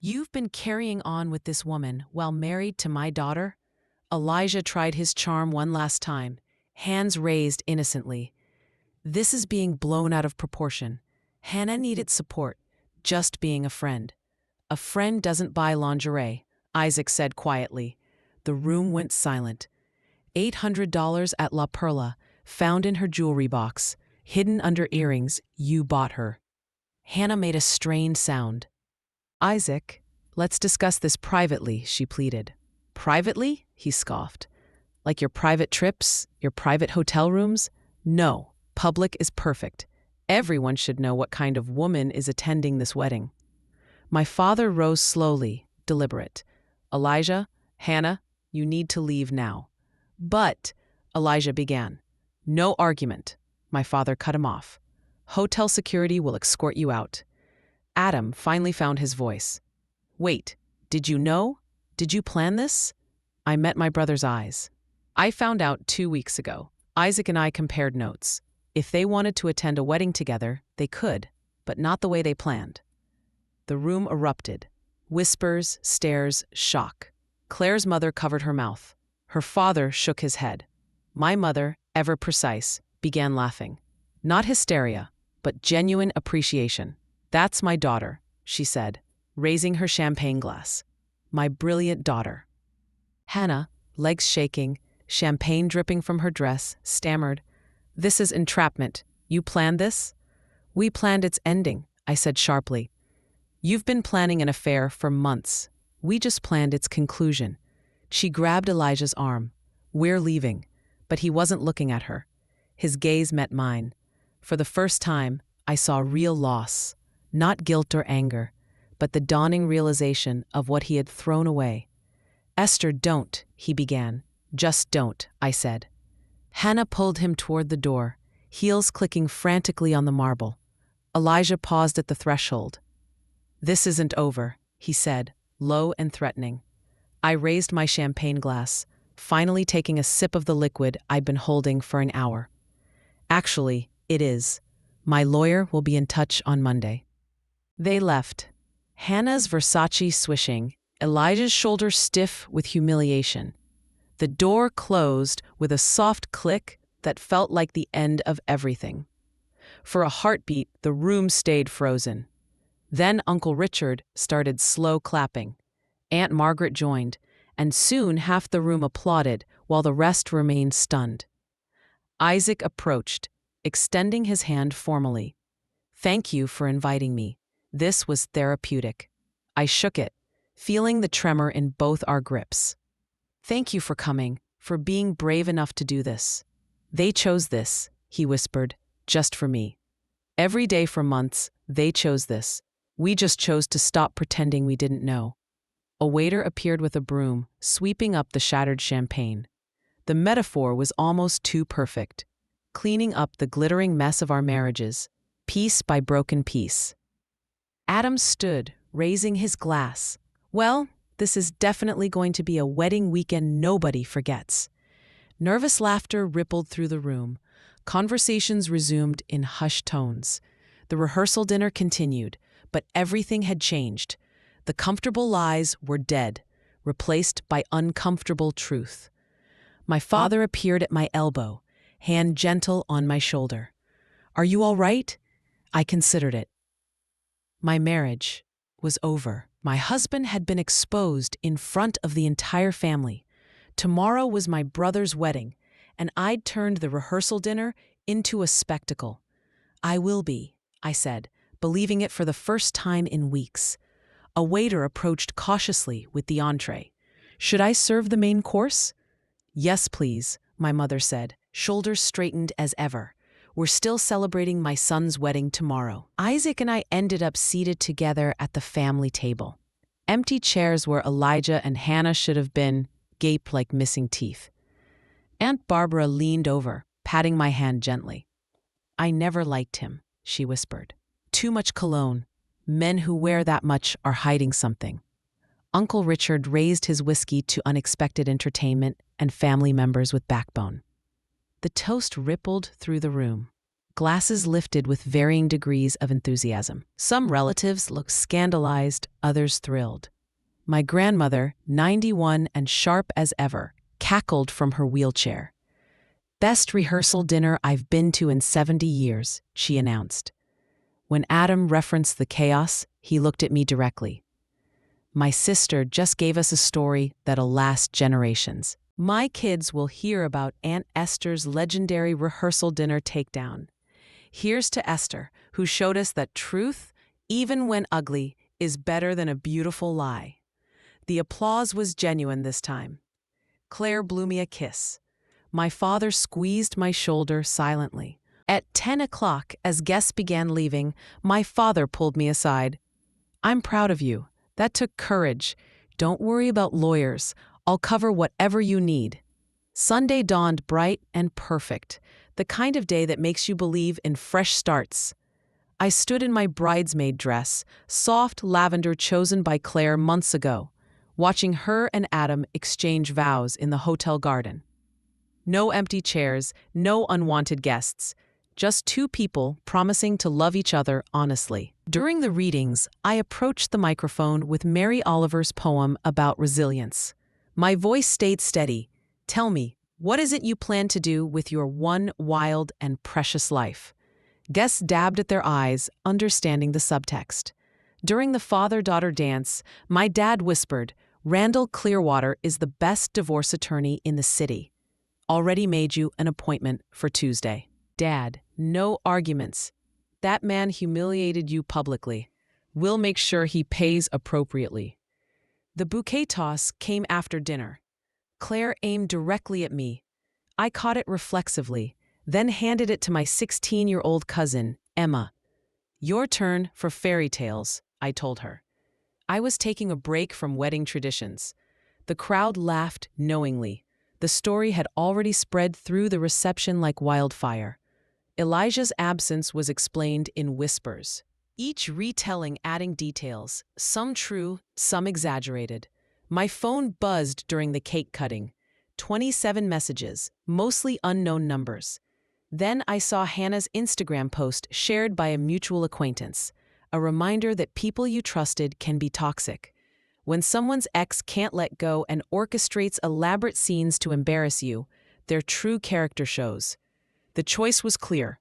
You've been carrying on with this woman while married to my daughter? Elijah tried his charm one last time, hands raised innocently. This is being blown out of proportion. Hannah needed support, just being a friend. A friend doesn't buy lingerie, Isaac said quietly. The room went silent. $800 at La Perla, found in her jewelry box, hidden under earrings you bought her. Hannah made a strained sound. Isaac, let's discuss this privately, she pleaded. Privately? He scoffed. Like your private trips, your private hotel rooms? No, public is perfect. Everyone should know what kind of woman is attending this wedding. My father rose slowly, deliberate. Elijah, Hannah, you need to leave now. But, Elijah began. No argument. My father cut him off. Hotel security will escort you out. Adam finally found his voice. Wait, did you know? Did you plan this? I met my brother's eyes. I found out 2 weeks ago. Isaac and I compared notes. If they wanted to attend a wedding together, they could, but not the way they planned. The room erupted. Whispers, stares, shock. Claire's mother covered her mouth. Her father shook his head. My mother, ever precise, began laughing. Not hysteria, but genuine appreciation. That's my daughter, she said, raising her champagne glass. My brilliant daughter. Hannah, legs shaking, champagne dripping from her dress, stammered, This is entrapment. You planned this? We planned its ending, I said sharply. You've been planning an affair for months. We just planned its conclusion. She grabbed Elijah's arm. We're leaving. But he wasn't looking at her. His gaze met mine. For the first time, I saw real loss. Not guilt or anger, but the dawning realization of what he had thrown away. Esther, don't, he began. Just don't, I said. Hannah pulled him toward the door, heels clicking frantically on the marble. Elijah paused at the threshold. This isn't over, he said, low and threatening. I raised my champagne glass, finally taking a sip of the liquid I'd been holding for an hour. Actually, it is. My lawyer will be in touch on Monday. They left. Hannah's Versace swishing, Elijah's shoulders stiff with humiliation. The door closed with a soft click that felt like the end of everything. For a heartbeat, the room stayed frozen. Then Uncle Richard started slow clapping. Aunt Margaret joined, and soon half the room applauded while the rest remained stunned. Isaac approached, extending his hand formally. Thank you for inviting me. This was therapeutic. I shook it, feeling the tremor in both our grips. Thank you for coming, for being brave enough to do this. They chose this, he whispered, just for me. Every day for months, they chose this. We just chose to stop pretending we didn't know. A waiter appeared with a broom, sweeping up the shattered champagne. The metaphor was almost too perfect, cleaning up the glittering mess of our marriages, piece by broken piece. Adam stood, raising his glass. Well, this is definitely going to be a wedding weekend nobody forgets. Nervous laughter rippled through the room. Conversations resumed in hushed tones. The rehearsal dinner continued, but everything had changed. The comfortable lies were dead, replaced by uncomfortable truth. My father appeared at my elbow, hand gentle on my shoulder. Are you all right? I considered it. My marriage was over. My husband had been exposed in front of the entire family. Tomorrow was my brother's wedding, and I'd turned the rehearsal dinner into a spectacle. "I will be," I said, believing it for the first time in weeks. A waiter approached cautiously with the entree. "Should I serve the main course?" "Yes, please," my mother said, shoulders straightened as ever. "We're still celebrating my son's wedding tomorrow." Isaac and I ended up seated together at the family table. Empty chairs where Elijah and Hannah should have been gaped like missing teeth. Aunt Barbara leaned over, patting my hand gently. "I never liked him," she whispered. "Too much cologne. Men who wear that much are hiding something." Uncle Richard raised his whiskey to unexpected entertainment and family members with backbone. The toast rippled through the room. Glasses lifted with varying degrees of enthusiasm. Some relatives looked scandalized, others thrilled. My grandmother, 91 and sharp as ever, cackled from her wheelchair. "Best rehearsal dinner I've been to in 70 years, she announced. When Adam referenced the chaos, he looked at me directly. "My sister just gave us a story that'll last generations. My kids will hear about Aunt Esther's legendary rehearsal dinner takedown. Here's to Esther, who showed us that truth, even when ugly, is better than a beautiful lie." The applause was genuine this time. Claire blew me a kiss. My father squeezed my shoulder silently. At 10 o'clock, as guests began leaving, my father pulled me aside. "I'm proud of you. That took courage. Don't worry about lawyers. I'll cover whatever you need." Sunday dawned bright and perfect, the kind of day that makes you believe in fresh starts. I stood in my bridesmaid dress, soft lavender chosen by Claire months ago, watching her and Adam exchange vows in the hotel garden. No empty chairs, no unwanted guests. Just two people promising to love each other honestly. During the readings, I approached the microphone with Mary Oliver's poem about resilience. My voice stayed steady. "Tell me, what is it you plan to do with your one wild and precious life?" Guests dabbed at their eyes, understanding the subtext. During the father-daughter dance, my dad whispered, "Randall Clearwater is the best divorce attorney in the city. Already made you an appointment for Tuesday." "Dad, no arguments. That man humiliated you publicly. We'll make sure he pays appropriately." The bouquet toss came after dinner. Claire aimed directly at me. I caught it reflexively, then handed it to my 16-year-old cousin, Emma. "Your turn for fairy tales," I told her. I was taking a break from wedding traditions. The crowd laughed knowingly. The story had already spread through the reception like wildfire. Elijah's absence was explained in whispers, each retelling adding details, some true, some exaggerated. My phone buzzed during the cake cutting. 27 messages, mostly unknown numbers. Then I saw Hannah's Instagram post shared by a mutual acquaintance, a reminder that people you trusted can be toxic. When someone's ex can't let go and orchestrates elaborate scenes to embarrass you, their true character shows. The choice was clear.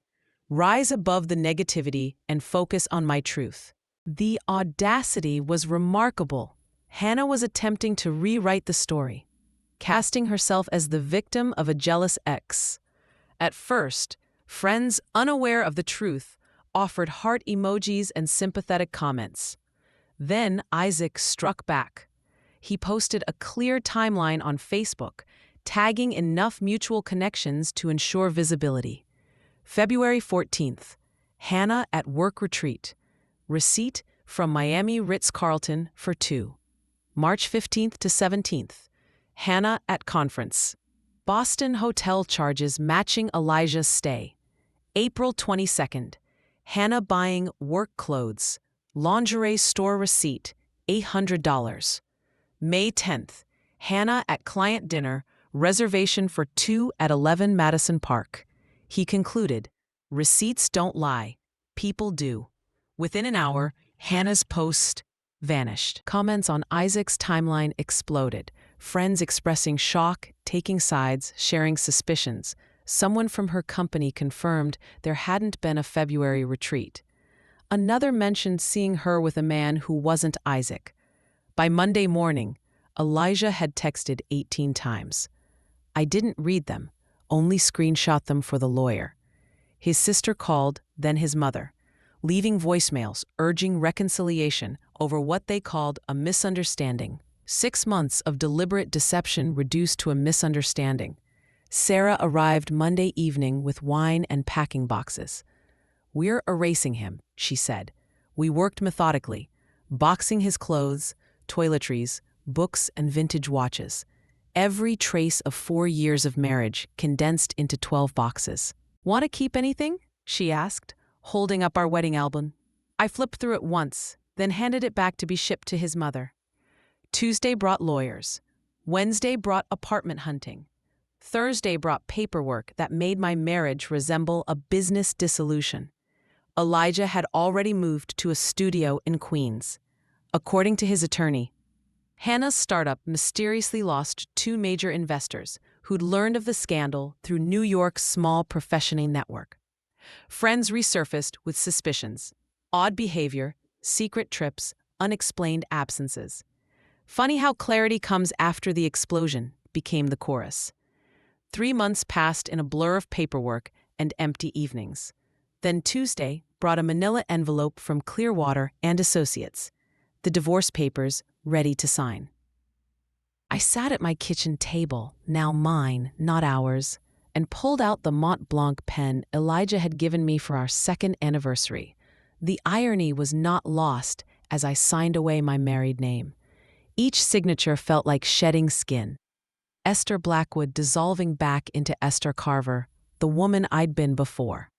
Rise above the negativity and focus on my truth. The audacity was remarkable. Hannah was attempting to rewrite the story, casting herself as the victim of a jealous ex. At first, friends unaware of the truth offered heart emojis and sympathetic comments. Then Isaac struck back. He posted a clear timeline on Facebook, tagging enough mutual connections to ensure visibility. February 14th, Hannah at work retreat. Receipt from Miami Ritz-Carlton for 2. March 15th to 17th, Hannah at conference. Boston hotel charges matching Elijah's stay. April 22nd, Hannah buying work clothes. Lingerie store receipt, $800. May 10th, Hannah at client dinner, reservation for 2 at 11 Madison Park. He concluded, "Receipts don't lie, people do." Within an hour, Hannah's post vanished. Comments on Isaac's timeline exploded, friends expressing shock, taking sides, sharing suspicions. Someone from her company confirmed there hadn't been a February retreat. Another mentioned seeing her with a man who wasn't Isaac. By Monday morning, Elijah had texted 18 times. I didn't read them, only screenshot them for the lawyer. His sister called, then his mother, leaving voicemails urging reconciliation over what they called a misunderstanding. 6 months of deliberate deception reduced to a misunderstanding. Sarah arrived Monday evening with wine and packing boxes. "We're erasing him," she said. We worked methodically, boxing his clothes, toiletries, books, and vintage watches. Every trace of 4 years of marriage condensed into 12 boxes. "Want to keep anything?" she asked, holding up our wedding album. I flipped through it once, then handed it back to be shipped to his mother. Tuesday brought lawyers. Wednesday brought apartment hunting. Thursday brought paperwork that made my marriage resemble a business dissolution. Elijah had already moved to a studio in Queens. According to his attorney, Hannah's startup mysteriously lost 2 major investors who'd learned of the scandal through New York's small professional network. Friends resurfaced with suspicions: odd behavior, secret trips, unexplained absences. "Funny how clarity comes after the explosion," became the chorus. 3 months passed in a blur of paperwork and empty evenings. Then Tuesday brought a manila envelope from Clearwater and Associates, the divorce papers ready to sign. I sat at my kitchen table, now mine, not ours, and pulled out the Mont Blanc pen Elijah had given me for our 2nd anniversary. The irony was not lost as I signed away my married name. Each signature felt like shedding skin. Esther Blackwood dissolving back into Esther Carver, the woman I'd been before.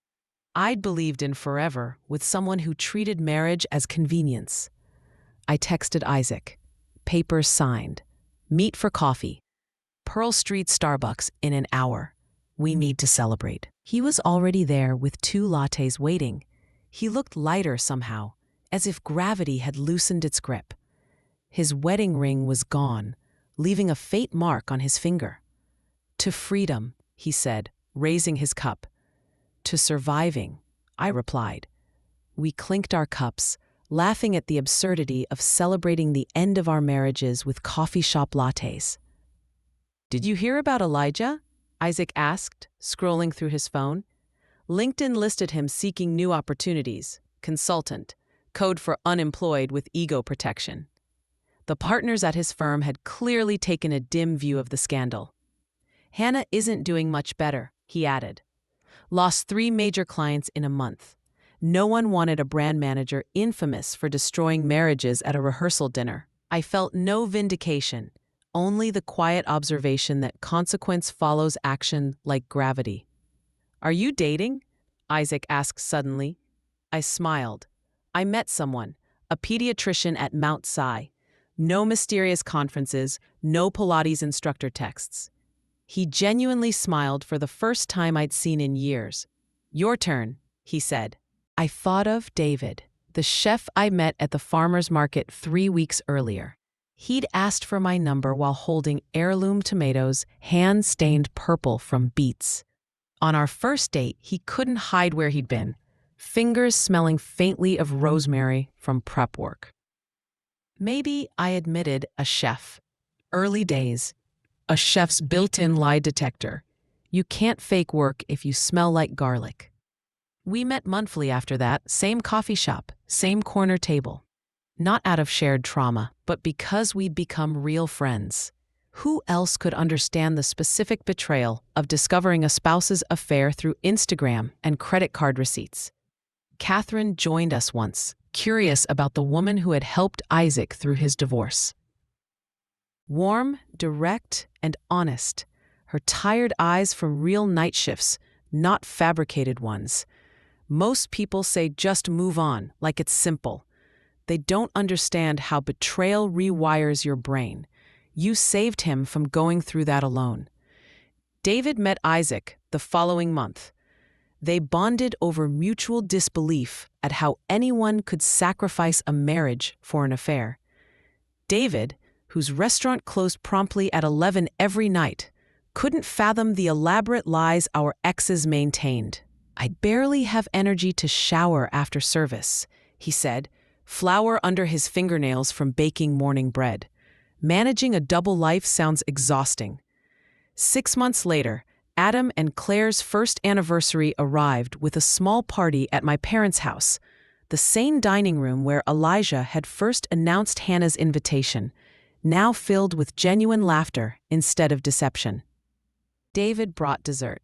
I'd believed in forever with someone who treated marriage as convenience. I texted Isaac. Papers signed. Meet for coffee. Pearl Street Starbucks in an hour. We need to celebrate. He was already there with 2 lattes waiting. He looked lighter somehow, as if gravity had loosened its grip. His wedding ring was gone, leaving a faint mark on his finger. "To freedom," he said, raising his cup. "To surviving," I replied. We clinked our cups, laughing at the absurdity of celebrating the end of our marriages with coffee shop lattes. "Did you hear about Elijah?" Isaac asked, scrolling through his phone. LinkedIn listed him seeking new opportunities, consultant, code for unemployed with ego protection. The partners at his firm had clearly taken a dim view of the scandal. "Hannah isn't doing much better," he added. "Lost 3 major clients in a month. No one wanted a brand manager infamous for destroying marriages at a rehearsal dinner." I felt no vindication, only the quiet observation that consequence follows action like gravity. "Are you dating?" Isaac asked suddenly. I smiled. I met someone, a pediatrician at Mount Sinai. No mysterious conferences, no Pilates instructor texts. He genuinely smiled for the first time I'd seen in years. "Your turn," he said. I thought of David, the chef I met at the farmer's market 3 weeks earlier. He'd asked for my number while holding heirloom tomatoes, hand-stained purple from beets. On our first date, he couldn't hide where he'd been, fingers smelling faintly of rosemary from prep work. Maybe, I admitted, a chef. Early days. A chef's built-in lie detector. You can't fake work if you smell like garlic. We met monthly after that, same coffee shop, same corner table. Not out of shared trauma, but because we'd become real friends. Who else could understand the specific betrayal of discovering a spouse's affair through Instagram and credit card receipts? Catherine joined us once, curious about the woman who had helped Isaac through his divorce. Warm, direct, and honest, her tired eyes from real night shifts, not fabricated ones. Most people say just move on, like it's simple. They don't understand how betrayal rewires your brain. You saved him from going through that alone. David met Isaac the following month. They bonded over mutual disbelief at how anyone could sacrifice a marriage for an affair. David, whose restaurant closed promptly at 11 every night, couldn't fathom the elaborate lies our exes maintained. "I barely have energy to shower after service," he said, flour under his fingernails from baking morning bread. Managing a double life sounds exhausting. 6 months later, Adam and Claire's first anniversary arrived with a small party at my parents' house, the same dining room where Elijah had first announced Hannah's invitation, now filled with genuine laughter instead of deception. David brought dessert.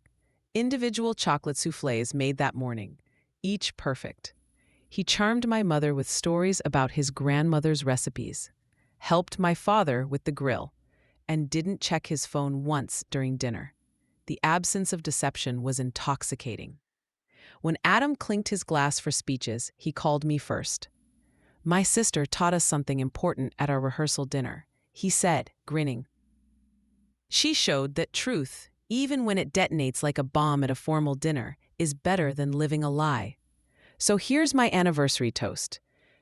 Individual chocolate soufflés made that morning, each perfect. He charmed my mother with stories about his grandmother's recipes, helped my father with the grill, and didn't check his phone once during dinner. The absence of deception was intoxicating. When Adam clinked his glass for speeches, he called me first. My sister taught us something important at our rehearsal dinner, he said, grinning. She showed that truth, even when it detonates like a bomb at a formal dinner, is better than living a lie. So here's my anniversary toast.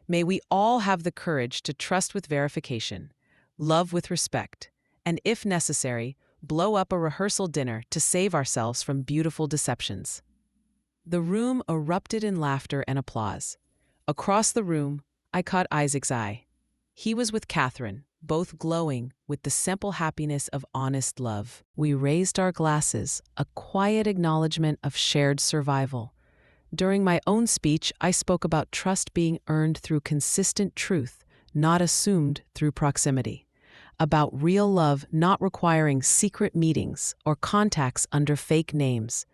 May we all have the courage to trust with verification, love with respect, and if necessary, blow up a rehearsal dinner to save ourselves from beautiful deceptions. The room erupted in laughter and applause. Across the room, I caught Isaac's eye. He was with Catherine, both glowing with the simple happiness of honest love. We raised our glasses, a quiet acknowledgement of shared survival. During my own speech, I spoke about trust being earned through consistent truth, not assumed through proximity. About real love not requiring secret meetings or contacts under fake names.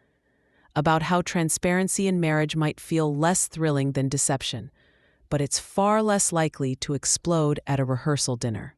About how transparency in marriage might feel less thrilling than deception, but it's far less likely to explode at a rehearsal dinner.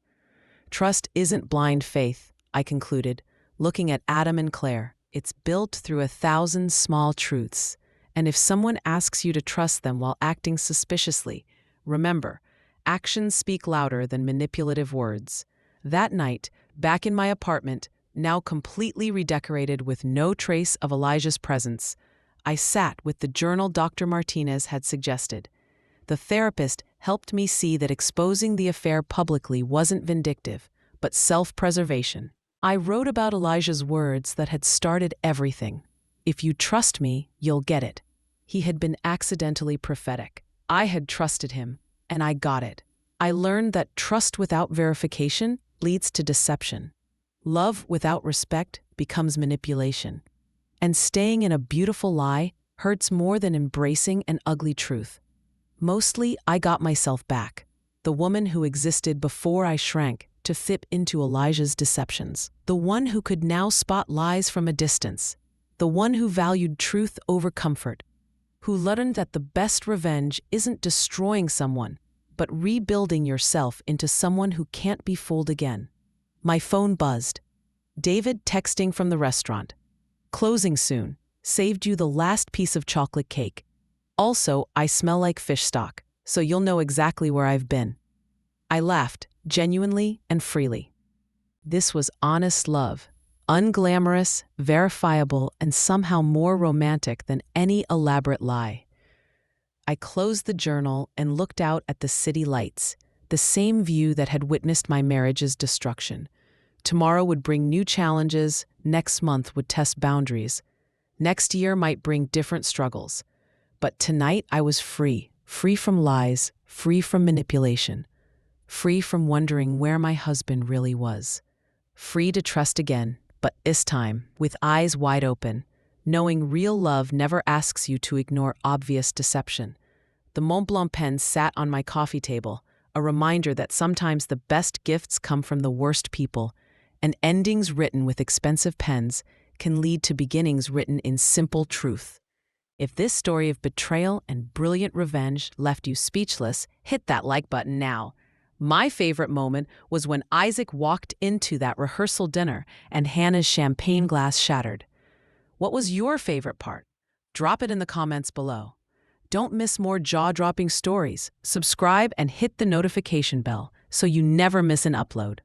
Trust isn't blind faith, I concluded, looking at Adam and Claire. It's built through 1,000 small truths. And if someone asks you to trust them while acting suspiciously, remember, actions speak louder than manipulative words. That night, back in my apartment, now completely redecorated with no trace of Elijah's presence, I sat with the journal Dr. Martinez had suggested. The therapist helped me see that exposing the affair publicly wasn't vindictive, but self-preservation. I wrote about Elijah's words that had started everything. If you trust me, you'll get it. He had been accidentally prophetic. I had trusted him, and I got it. I learned that trust without verification leads to deception. Love without respect becomes manipulation. And staying in a beautiful lie hurts more than embracing an ugly truth. Mostly, I got myself back, the woman who existed before I shrank to fit into Elijah's deceptions, the one who could now spot lies from a distance, the one who valued truth over comfort, who learned that the best revenge isn't destroying someone, but rebuilding yourself into someone who can't be fooled again. My phone buzzed. David texting from the restaurant. Closing soon. Saved you the last piece of chocolate cake. Also, I smell like fish stock, so you'll know exactly where I've been. I laughed, genuinely and freely. This was honest love. Unglamorous, verifiable, and somehow more romantic than any elaborate lie. I closed the journal and looked out at the city lights, the same view that had witnessed my marriage's destruction. Tomorrow would bring new challenges, next month would test boundaries. Next year might bring different struggles. But tonight I was free from lies, free from manipulation, free from wondering where my husband really was, free to trust again. But this time, with eyes wide open, knowing real love never asks you to ignore obvious deception. The Mont Blanc pen sat on my coffee table, a reminder that sometimes the best gifts come from the worst people, and endings written with expensive pens can lead to beginnings written in simple truth. If this story of betrayal and brilliant revenge left you speechless, hit that like button now. My favorite moment was when Isaac walked into that rehearsal dinner and Hannah's champagne glass shattered. What was your favorite part? Drop it in the comments below. Don't miss more jaw-dropping stories. Subscribe and hit the notification bell so you never miss an upload.